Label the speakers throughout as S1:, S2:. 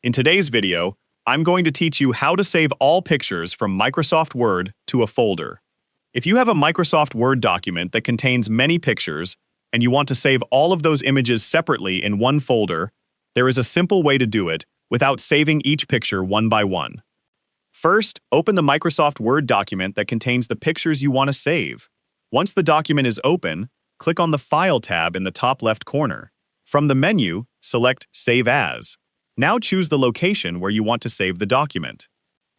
S1: In today's video, I'm going to teach you how to save all pictures from Microsoft Word to a folder. If you have a Microsoft Word document that contains many pictures and you want to save all of those images separately in one folder, there is a simple way to do it without saving each picture one by one. First, open the Microsoft Word document that contains the pictures you want to save. Once the document is open, click on the File tab in the top left corner. From the menu, select Save As. Now choose the location where you want to save the document.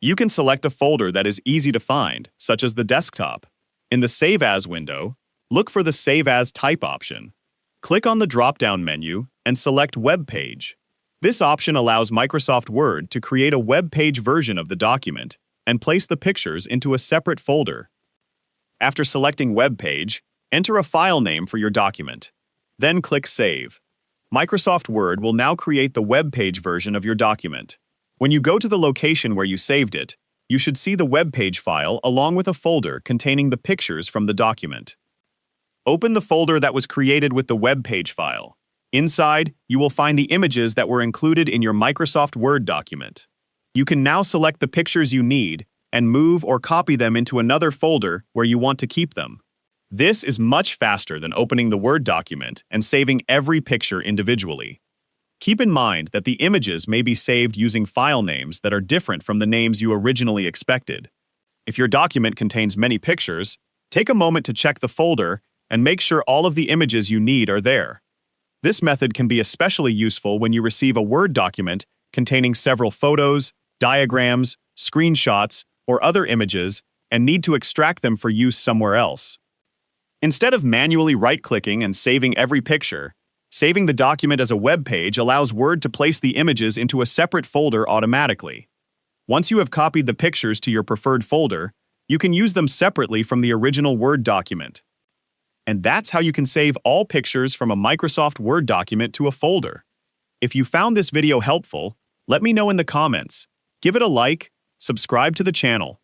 S1: You can select a folder that is easy to find, such as the desktop. In the Save As window, look for the Save As Type option. Click on the drop-down menu and select Web Page. This option allows Microsoft Word to create a web page version of the document and place the pictures into a separate folder. After selecting Web Page, enter a file name for your document. Then click Save. Microsoft Word will now create the web page version of your document. When you go to the location where you saved it, you should see the web page file along with a folder containing the pictures from the document. Open the folder that was created with the web page file. Inside, you will find the images that were included in your Microsoft Word document. You can now select the pictures you need and move or copy them into another folder where you want to keep them. This is much faster than opening the Word document and saving every picture individually. Keep in mind that the images may be saved using file names that are different from the names you originally expected. If your document contains many pictures, take a moment to check the folder and make sure all of the images you need are there. This method can be especially useful when you receive a Word document containing several photos, diagrams, screenshots, or other images and need to extract them for use somewhere else. Instead of manually right-clicking and saving every picture, saving the document as a web page allows Word to place the images into a separate folder automatically. Once you have copied the pictures to your preferred folder, you can use them separately from the original Word document. And that's how you can save all pictures from a Microsoft Word document to a folder. If you found this video helpful, let me know in the comments. Give it a like, subscribe to the channel,